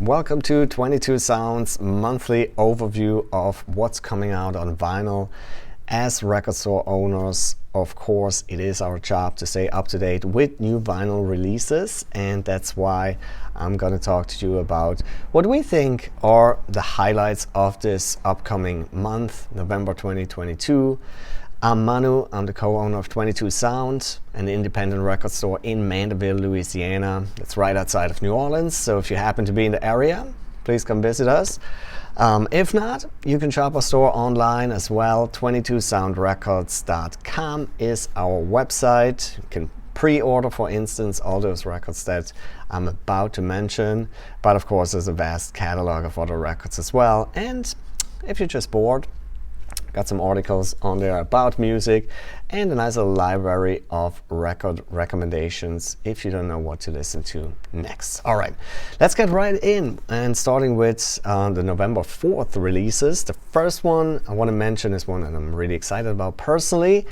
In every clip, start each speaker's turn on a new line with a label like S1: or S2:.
S1: Welcome to 22 Sounds monthly overview of what's coming out on vinyl. As record store owners, of course, it is our job to stay up to date with new vinyl releases, and that's why I'm going to talk to you about what we think are the highlights of this upcoming month, November 2022. I'm Manu, I'm the co-owner of 22 Sound, an independent record store in Mandeville, Louisiana. It's right outside of New Orleans, so if you happen to be in the area, please come visit us. If not, you can shop our store online as well. 22soundrecords.com is our website. You can pre-order, for instance, all those records that I'm about to mention. But of course, there's a vast catalog of other records as well. And if you're just bored, got some articles on there about music and a nice little library of record recommendations if you don't know what to listen to next. All right, let's get right in, and starting with the November 4th releases. The first one I want to mention is one that I'm really excited about personally.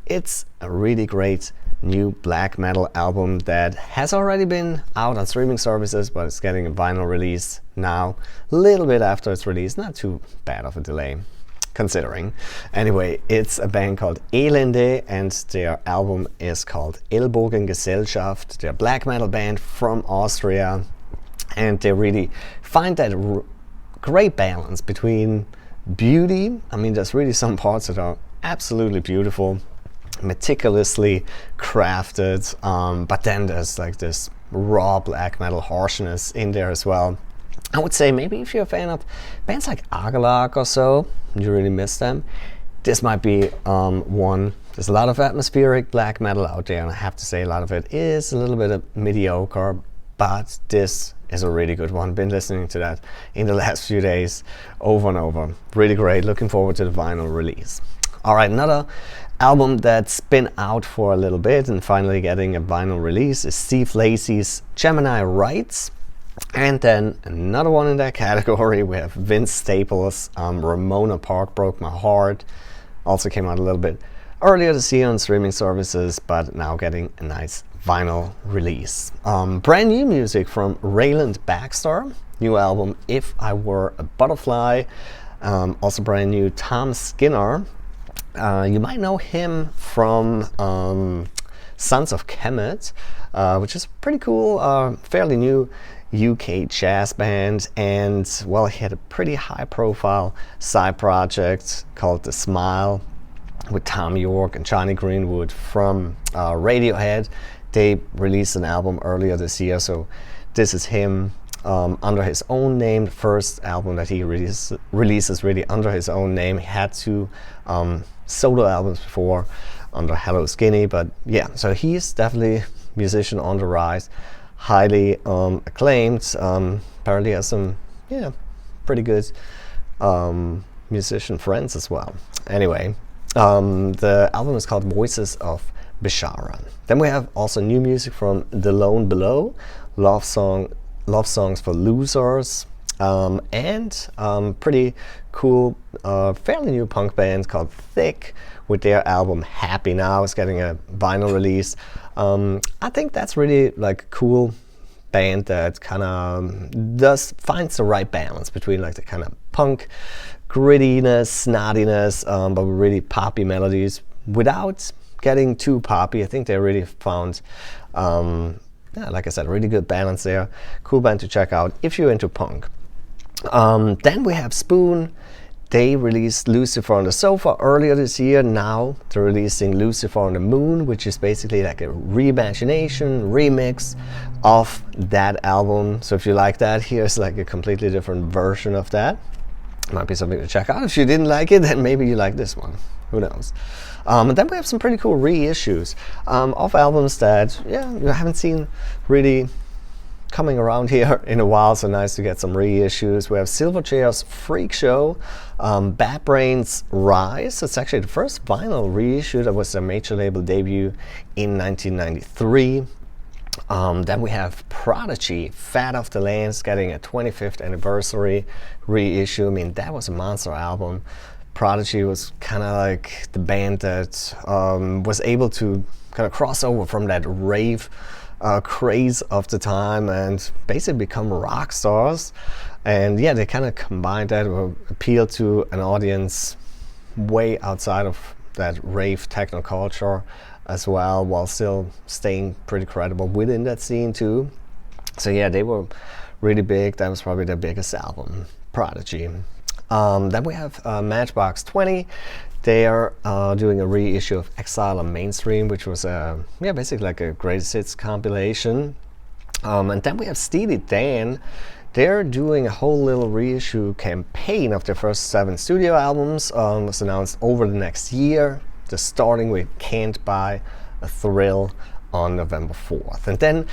S1: It's a really great new black metal album that has already been out on streaming services, but it's getting a vinyl release now, a little bit after its release. Not too bad of a delay considering. Anyway, it's a band called Elende, and their album is called Ellbogengesellschaft. They're a black metal band from Austria, and they really find that great balance between beauty. I mean, there's really some parts that are absolutely beautiful, meticulously crafted, but then there's like this raw black metal harshness in there as well. I would say maybe if you're a fan of bands like Agalak or so, you really miss them, this might be one. There's a lot of atmospheric black metal out there, and I have to say a lot of it is a little bit of mediocre, but this is a really good one. Been listening to that in the last few days over and over. Really great. Looking forward to the vinyl release. All right, another album that's been out for a little bit and finally getting a vinyl release is Steve Lacy's Gemini Rights. And then another one in that category, we have Vince Staples' Ramona Park Broke My Heart. Also came out a little bit earlier this year on streaming services, but now getting a nice vinyl release. Brand new music from Rayland Baxter. New album, If I Were a Butterfly. Also brand new, Tom Skinner. You might know him from Sons of Kemet, which is pretty cool, fairly new UK jazz band, and well, he had a pretty high profile side project called The Smile with Thom Yorke and Johnny Greenwood from Radiohead. They released an album earlier this year, so this is him under his own name. The first album that he releases really under his own name. He had two solo albums before under Hello Skinny, but yeah, so he's definitely a musician on the rise, highly acclaimed. Apparently has some pretty good musician friends as well. Anyway, the album is called Voices of Bishara. Then we have also new music from The Lone Below, love songs for losers, and pretty cool fairly new punk band called Thick with their album Happy Now. It's getting a vinyl release. I think that's really like a cool band that kind of finds the right balance between like the kind of punk grittiness, snottiness, but with really poppy melodies without getting too poppy. I think they really found like I said, a really good balance there. Cool band to check out if you're into punk. Then we have Spoon. They released Lucifer on the Sofa earlier this year. Now they're releasing Lucifer on the Moon, which is basically like a reimagination, remix of that album. So if you like that, here's like a completely different version of that. Might be something to check out. If you didn't like it, then maybe you like this one. Who knows? And then we have some pretty cool reissues of albums that you haven't seen really coming around here in a while, so nice to get some reissues. We have Silverchair's Freak Show, Bad Brains Rise. It's actually the first vinyl reissue that was a major label debut in 1993. Then we have Prodigy, Fat Off the Lands, getting a 25th anniversary reissue. I mean, that was a monster album. Prodigy was kind of like the band that was able to kind of cross over from that rave craze of the time and basically become rock stars. And yeah, they kind of combined that with appeal to an audience way outside of that rave techno culture as well, while still staying pretty credible within that scene too. So yeah, they were really big. That was probably their biggest album, Prodigy. Then we have Matchbox 20. They are doing a reissue of Exile on Mainstream, which was basically like a greatest hits compilation. And then we have Steely Dan. They're doing a whole little reissue campaign of their first 7 studio albums. Was announced over the next year. Just starting with Can't Buy a Thrill on November 4th. And then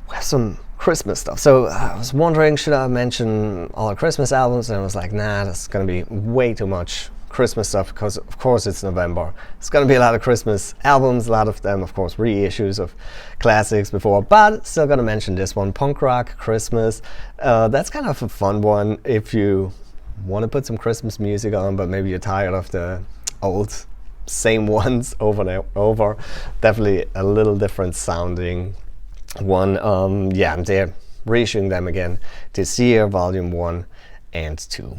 S1: we have some Christmas stuff. So I was wondering, should I mention all the Christmas albums? And I was like, nah, that's going to be way too much Christmas stuff, because of course it's November. It's going to be a lot of Christmas albums, a lot of them of course reissues of classics before, but still going to mention this one, Punk Rock Christmas. That's kind of a fun one if you want to put some Christmas music on, but maybe you're tired of the old same ones over and over. Definitely a little different sounding one. And they're reissuing them again this year, volume 1 and 2.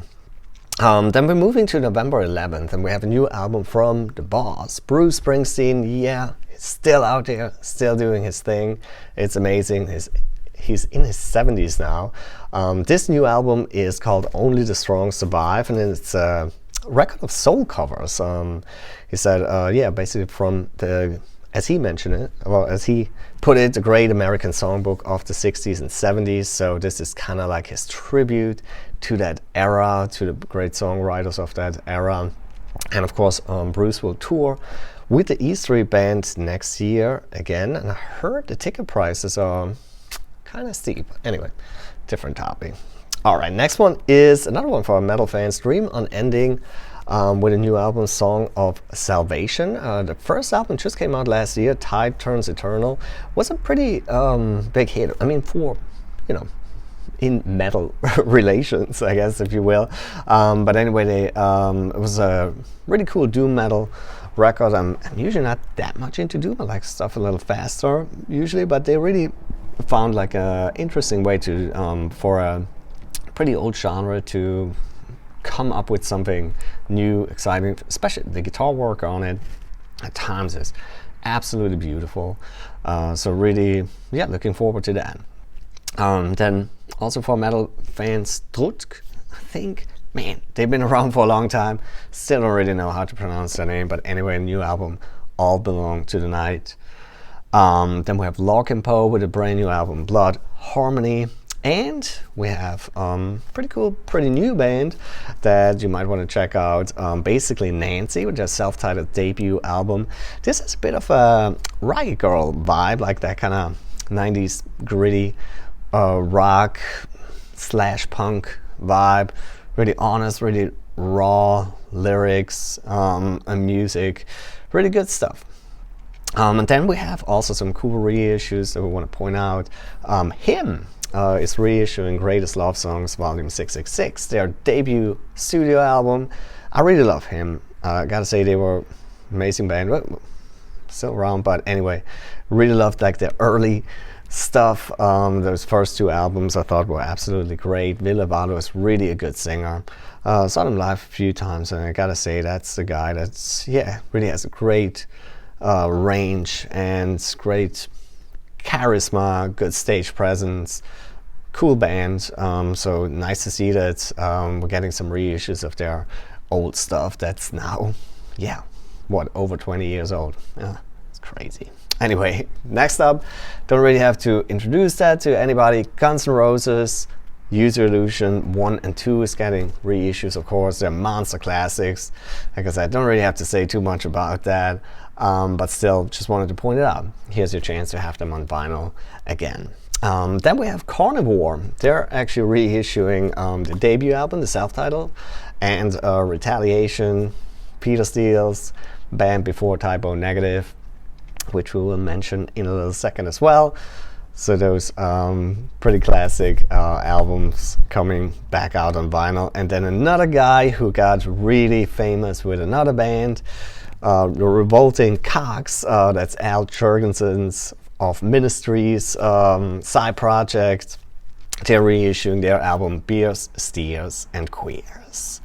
S1: Then we're moving to November 11th, and we have a new album from the boss, Bruce Springsteen. Yeah, he's still out there, still doing his thing. It's amazing. He's in his 70s now. This new album is called Only the Strong Survive, and it's a record of soul covers. He said, basically from the, as he mentioned it, well, as he put it, the great American songbook of the 60s and 70s. So this is kind of like his tribute to that era, to the great songwriters of that era. And of course, Bruce will tour with the E Street Band next year again. And I heard the ticket prices are kind of steep. Anyway, different topic. All right, next one is another one for our metal fans, Dream Unending. With a new album, Song of Salvation. The first album just came out last year, Tide Turns Eternal. Was a pretty big hit. I mean, for, in metal relations, I guess, if you will. But anyway, it was a really cool doom metal record. I'm usually not that much into doom. I like stuff a little faster usually, but they really found like a interesting way to for a pretty old genre to come up with something new, exciting, especially the guitar work on it at times is absolutely beautiful. So really, looking forward to that. Then also for metal fans, Trutsk, I think, man, they've been around for a long time. Still don't really know how to pronounce their name, but anyway, a new album, All Belong to the Night. Then we have Lorcan and Poe with a brand new album, Blood Harmony. And we have pretty cool, pretty new band that you might want to check out. Basically Nancy, with their self-titled debut album. This is a bit of a Riot Girl vibe, like that kind of 90s gritty rock / punk vibe. Really honest, really raw lyrics and music. Really good stuff. And then we have also some cool reissues that we want to point out. Him is reissuing Greatest Love Songs Volume 666, their debut studio album. I really love Him. I gotta say, they were amazing band. Well, still around, but anyway, really loved like the early stuff. Those first 2 albums I thought were absolutely great. Ville Valo is really a good singer. Saw them live a few times, and I gotta say, that's the guy that's really has a great range and great charisma, good stage presence, cool band. So nice to see that we're getting some reissues of their old stuff that's now, over 20 years old. It's crazy. Anyway, next up, don't really have to introduce that to anybody. Guns N' Roses, Use Your Illusion 1 and 2 is getting reissues, of course. They're monster classics. Like I said, don't really have to say too much about that. But still, just wanted to point it out. Here's your chance to have them on vinyl again. Then we have Carnivore. They're actually reissuing the debut album, the self-titled, and Retaliation, Peter Steele's band before Typo Negative, which we will mention in a little second as well. So those pretty classic albums coming back out on vinyl. And then another guy who got really famous with another band, the Revolting Cocks. That's Al Jurgensen's of Ministry's side project. They're reissuing their album Beers, Steers, and Queers.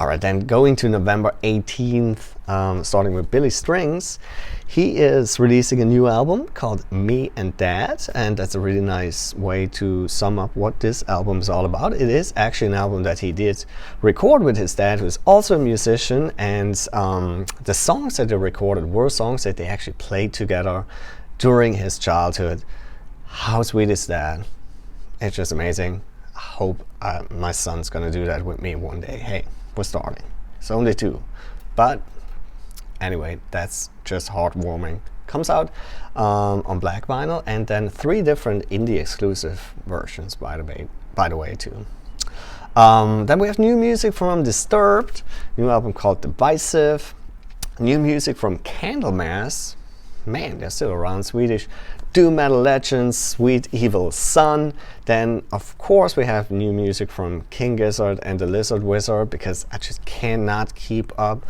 S1: Alright, then going to November 18th, starting with Billy Strings. He is releasing a new album called Me and Dad, and that's a really nice way to sum up what this album is all about. It is actually an album that he did record with his dad, who's also a musician, and the songs that they recorded were songs that they actually played together during his childhood. How sweet is that? It's just amazing. I hope my son's gonna do that with me one day. Hey, we're starting. It's only 2. But anyway, that's just heartwarming. Comes out on black vinyl, and then 3 different indie exclusive versions, by the way, too. Then we have new music from Disturbed, new album called Divisive, new music from Candlemass. Man, they're still around. Swedish doom metal legends, Sweet Evil Sun. Then, of course, we have new music from King Gizzard and the Lizard Wizard, because I just cannot keep up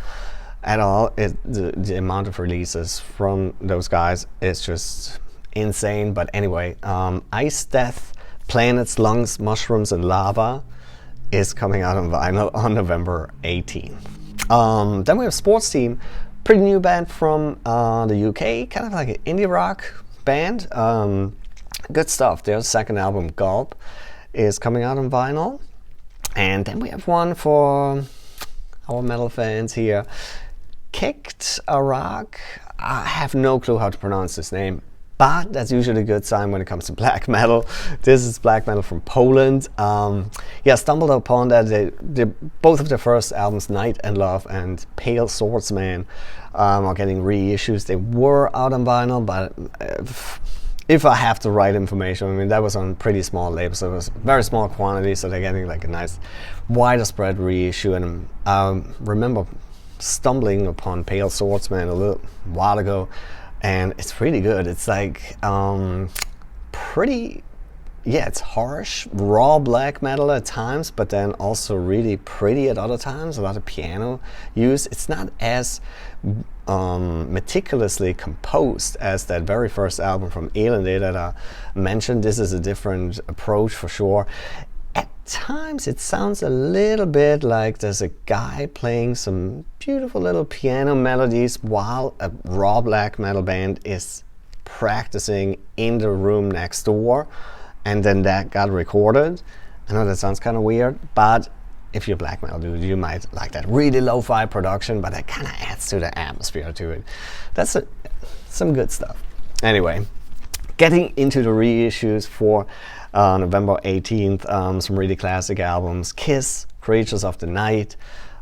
S1: at all. The amount of releases from those guys is just insane. But anyway, Ice Death, Planets, Lungs, Mushrooms, and Lava is coming out on vinyl on November 18th. Then we have Sports Team, pretty new band from the UK, kind of like an indie rock band. Good stuff. Their second album, Gulp, is coming out on vinyl. And then we have one for our metal fans here, Kicked a Rock. I have no clue how to pronounce this name, but that's usually a good sign when it comes to black metal. This is black metal from Poland. Yeah, stumbled upon that. They both of their first albums, Night and Love and Pale Swordsman, are getting reissues. They were out on vinyl, but if I have the right information, I mean, that was on pretty small labels, so it was very small quantity, so they're getting like a nice wider spread reissue. And I remember stumbling upon Pale Swordsman a little while ago, and it's really good. It's like pretty, yeah, it's harsh, raw black metal at times, but then also really pretty at other times. A lot of piano use. It's not as meticulously composed as that very first album from Elendé that I mentioned. This is a different approach for sure. At times it sounds a little bit like there's a guy playing some beautiful little piano melodies while a raw black metal band is practicing in the room next door, and then that got recorded. I know that sounds kind of weird, but if you're a black metal dude, you might like that really lo-fi production, but that kind of adds to the atmosphere to it. That's some good stuff. Anyway, getting into the reissues for November 18th, some really classic albums. Kiss, Creatures of the Night,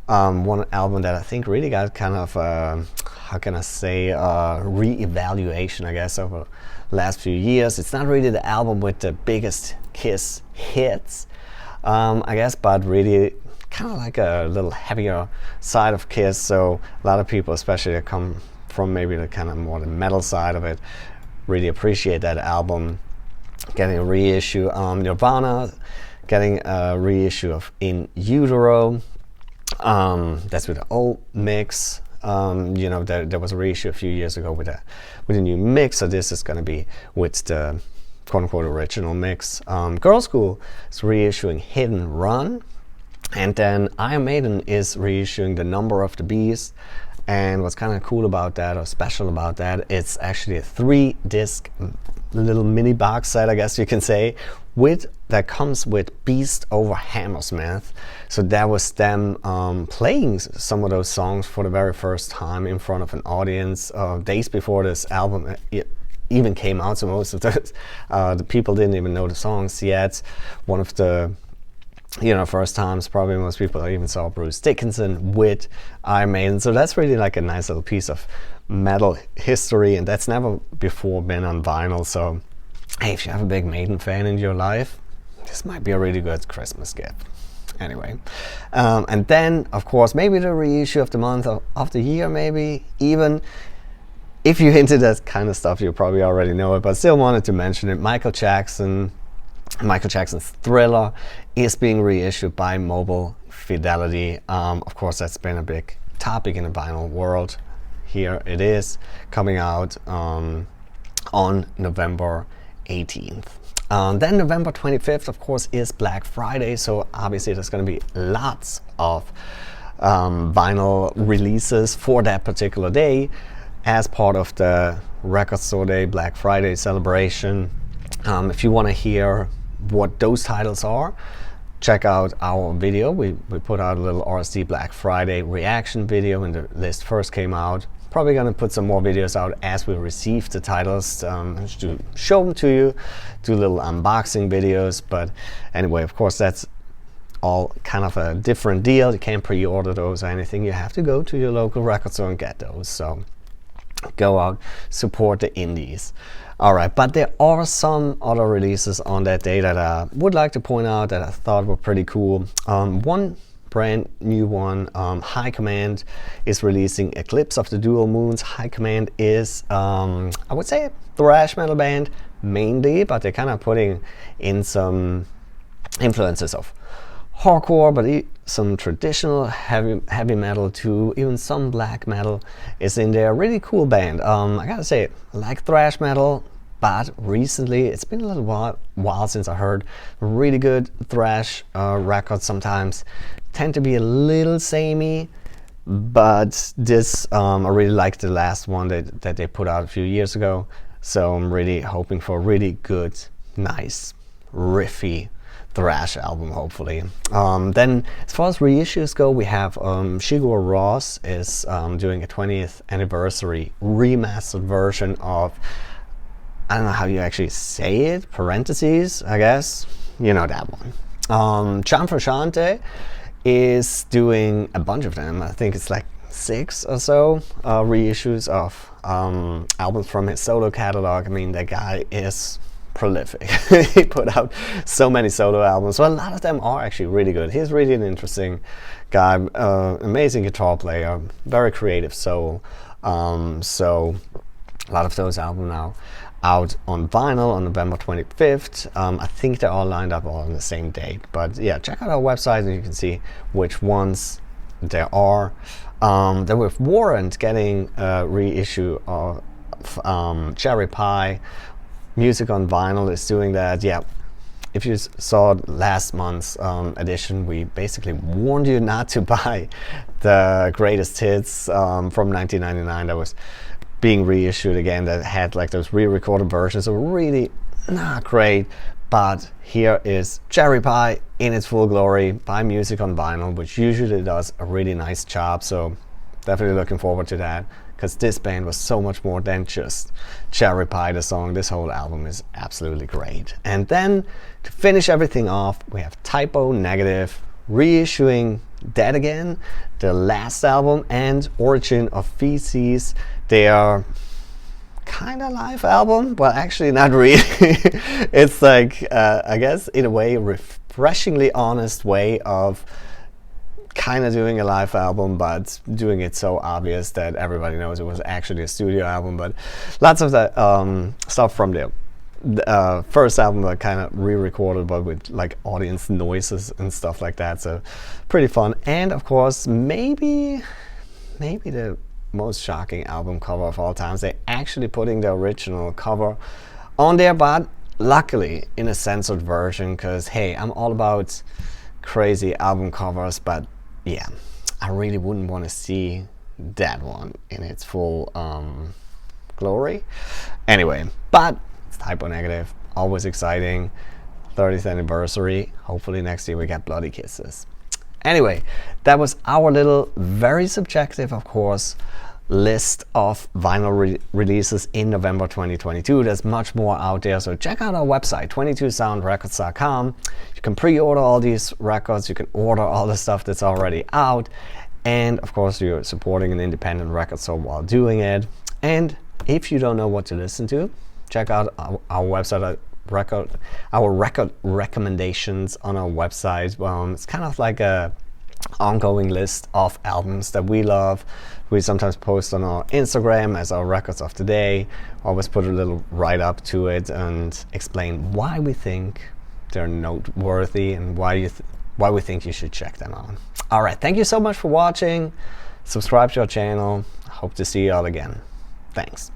S1: one album that I think really got kind of, how can I say, re-evaluation, I guess, over the last few years. It's not really the album with the biggest Kiss hits, I guess, but really kind of like a little heavier side of Kiss. So a lot of people, especially that come from maybe the kind of more the metal side of it, really appreciate that album. Getting a reissue. Nirvana getting a reissue of In Utero. That's with the old mix. You know, there was a reissue a few years ago with a new mix, so this is going to be with the quote-unquote original mix. Girl School is reissuing Hidden Run, and then Iron Maiden is reissuing The Number of the Beast. And what's kind of cool about that, or special about that, it's actually a 3-disc little mini box set, I guess you can say, that comes with Beast over Hammersmith. So that was them playing some of those songs for the very first time in front of an audience days before this album even came out. So most of the people didn't even know the songs yet. One of the first times probably most people even saw Bruce Dickinson with Iron Maiden. So that's really like a nice little piece of metal history, and that's never before been on vinyl. So hey, if you have a big Maiden fan in your life, this might be a really good Christmas gift. Anyway, and then of course maybe the reissue of the month of the year, maybe even. If you're into that kind of stuff, you probably already know it, but still wanted to mention it. Michael Jackson's Thriller is being reissued by Mobile Fidelity. Of course, that's been a big topic in the vinyl world. Here it is coming out on on November 18th. Then November 25th, of course, is Black Friday, so obviously there's going to be lots of vinyl releases for that particular day as part of the Record Store Day Black Friday celebration. If you want to hear what those titles are, check out our video. We put out a little RSD Black Friday reaction video when the list first came out. Probably going to put some more videos out as we receive the titles to show them to you, do little unboxing videos. But anyway, of course, that's all kind of a different deal. You can't pre-order those or anything. You have to go to your local record store and get those. So go out, support the indies. All right, but there are some other releases on that day that I would like to point out that I thought were pretty cool. One brand new one, High Command is releasing Eclipse of the Dual Moons. High Command is, I would say, a thrash metal band mainly, but they're kind of putting in some influences of hardcore, but some traditional heavy metal too, even some black metal is in there. Really cool band. I gotta say, I like thrash metal, but recently it's been a little while since I heard really good thrash records. Sometimes tend to be a little samey, but this I really liked the last one that they put out a few years ago, so I'm really hoping for a really good, nice, riffy thrash album, hopefully. Then as far as reissues go, we have Sigur Rós is doing a 20th anniversary remastered version of, I don't know how you actually say it, parentheses, I guess, you know that one. John Frusciante is doing a bunch of them. I think it's like 6 or so reissues of albums from his solo catalog. I mean, that guy is prolific. He put out so many solo albums. Well, a lot of them are actually really good. He's really an interesting guy, amazing guitar player, very creative soul. So a lot of those albums now out on vinyl on November 25th. I think they're all lined up all on the same date. But yeah, check out our website and you can see which ones there are. Then with Warrant getting a reissue of Cherry Pie. Music on Vinyl is doing that. Yeah, if you saw last month's edition, we basically warned you not to buy the greatest hits from 1999 that was being reissued again, that had like those re-recorded versions. So really not great, but here is Cherry Pie in its full glory by Music on Vinyl, which usually does a really nice job. So definitely looking forward to that, because this band was so much more than just Cherry Pie the song. This whole album is absolutely great. And then to finish everything off, we have Type O Negative reissuing Dead Again, the last album, and Origin of Feces. They are kind of live album, well, actually not really. It's like, I guess in a way, refreshingly honest way of kind of doing a live album, but doing it so obvious that everybody knows it was actually a studio album. But lots of that stuff from the first album are kind of re-recorded, but with like audience noises and stuff like that. So pretty fun. And of course, maybe the most shocking album cover of all times. They're actually putting the original cover on there, but luckily in a censored version, because hey, I'm all about crazy album covers, but yeah, I really wouldn't want to see that one in its full glory. Anyway, but it's Type O Negative, always exciting. 30th anniversary. Hopefully next year we get Bloody Kisses. Anyway, that was our little, very subjective, of course, list of vinyl releases in November 2022. There's much more out there, so check out our website, 22soundrecords.com. You can pre-order all these records, you can order all the stuff that's already out, and of course you're supporting an independent record store while doing it. And if you don't know what to listen to, check out our website, our record recommendations on our website. It's kind of like a ongoing list of albums that we love. We sometimes post on our Instagram as our records of the day. Always put a little write-up to it and explain why we think they're noteworthy and why we think you should check them out. All right, thank you so much for watching. Subscribe to our channel. Hope to see you all again. Thanks.